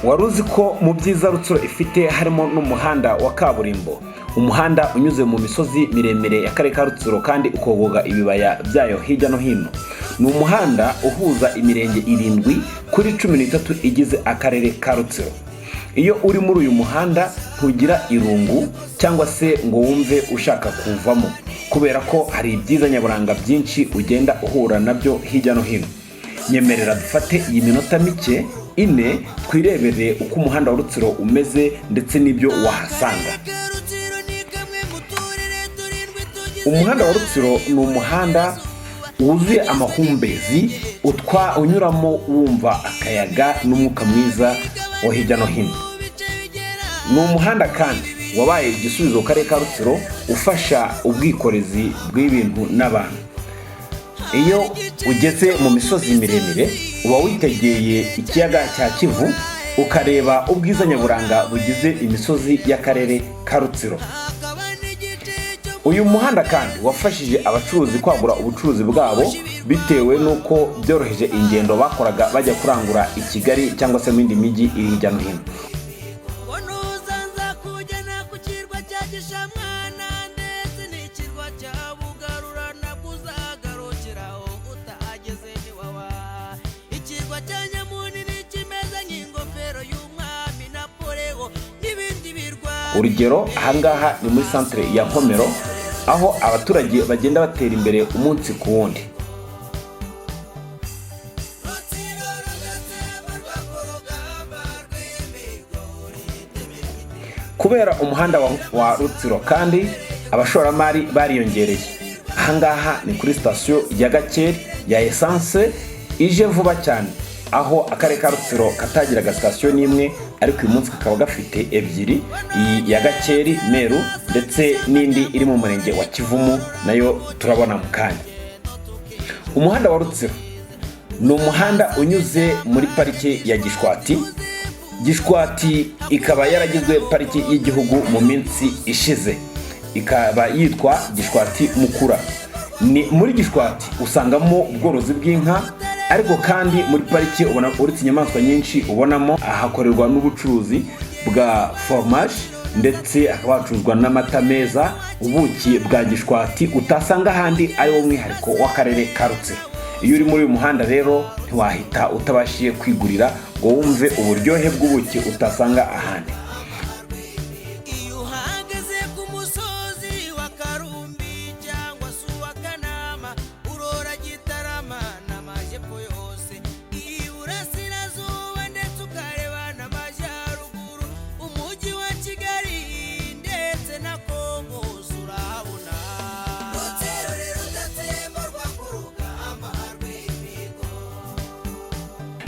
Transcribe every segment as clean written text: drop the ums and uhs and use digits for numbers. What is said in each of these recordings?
waruzi ko mu byiza Rutsiro ifite harimo n'umuhanda wa kaburimbo, umuhanda unyuze mu misozi miremire y'Akarere ka Rutsiro kandi ukogoga ibibaya byayo hirya no hino. Ni umuhanda uhuza imirenge 7 kuri 13 igize Akarere ka Rutsiro. Iyo uri muri uyu muhanda ntugira irungu cyangwa se ngo wumve ushaka kuvamo, kubera ko hari ibyiza nyaburanga byinshi ugenda uhura nabyo hirya no hino. Nyemerera dufate iyi minota mike ine twirebere uko umuhanda wa Rutsiro umeze ndetse n'ibyo wahasanga. Umuhanda wa Rutsiro ni umuhanda wuzuye amahumbezi unyuramo wumva akayaga n'umwuka mwiza wo hirya no hino. Ni umuhanda kandi wabaye igisubizo ku Karere ka Rutsiro ufasha ubwikorezi bw'ibintu n'abantu. Iyo ugeze mu misozi miremire uba witegeye ikiyaga cya Kivu ukareba ubwiza nyaburanga bugize imisozi y'Akarere ka Rutsiro. Uyu muhanda kandi wafashije abacuruzi kwagura ubucuruzi bwabo bitewe nuko byoroheje ingendo bakoraga bajya kurangura i Kigali cyangwa se mu yindi mijyi iri hirya no hino. Urugero ahangaha ni muri centre ya Nkomero, aho abaturage bagenda batera imbere umunsi ku wundi. Kubera umuhanda wa Rutsiro kandi abashoramari bariyongereye. Ahangaha ni kuri station ya Gakeri ya essence ije vuba cyane, aho Akarere ka Rutsiro katagiraga station n'imwe ariko uyu munsi kakaba gafite ebyiri, iyi ya Gakeri Meru ndetse n'indi iri mu murenge wa Kivumu nayo turabona mu kanya. Umuhanda wa Rutsiro ni umuhanda unyuze muri pariki ya Gishwati. Gishwati ikaba yaragizwe pariki y'igihugu mu minsi ishize, ikaba yitwa Gishwati-Mukura. Ni muri Gishwati usangamo ubworozi bw'inka, ariko kandi muri pariki ubona uretse inyamaswa nyinshi ubonamo ahakorerwa n'ubucuruzi bwa fromage ndetse akaba hacuruzwa n'amata meza. Ubuki bwa Gishwati utasanga ahandi ari wo mwihariko w'Akarere ka Rutsiro. Iyo uri muri uyu muhanda rero ntiwahita utabashiye kwigurira ngo wumve uburyohe bw'ubuki utasanga ahandi.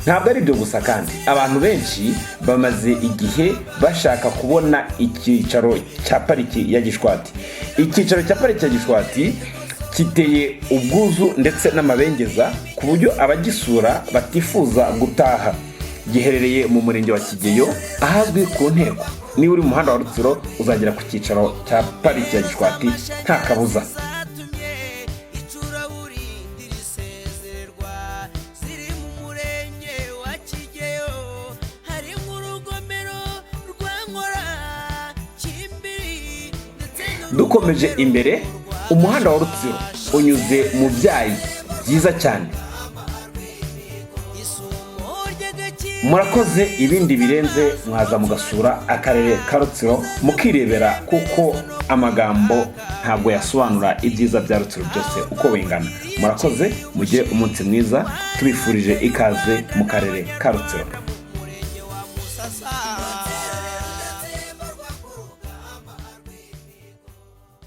Ntabwo ari byo gusa kandi abantu benshi bamaze igihe bashaka kubona icyicaro cya Pariki ya Gishwati. Icyicaro cya Pariki ya Gishwati kiteye ubwuzu ndetse n'amabengeza ku buryo abagisura batifuza gutaha. Giherereye mu murenge wa Kigeyo ahazwi ku Nteko. Niba uri mu muhanda wa Rutsiro uzagera ku cyicaro cya Pariki ya Gishwati nta kabuza. Dukomeje imbere, umuhanda wa Rutsiro unyuze mu byayi byiza cyane. Murakoze, ibindi birenze mwaza mugasura Akarere ka Rutsiro mukirebera, kuko amagambo ntabwo yasobanura ibyiza bya Rutsiro byose uko bingana. Murakoze, mugire umunsi mwiza, tubifurije ikaze mu Karere ka Rutsiro.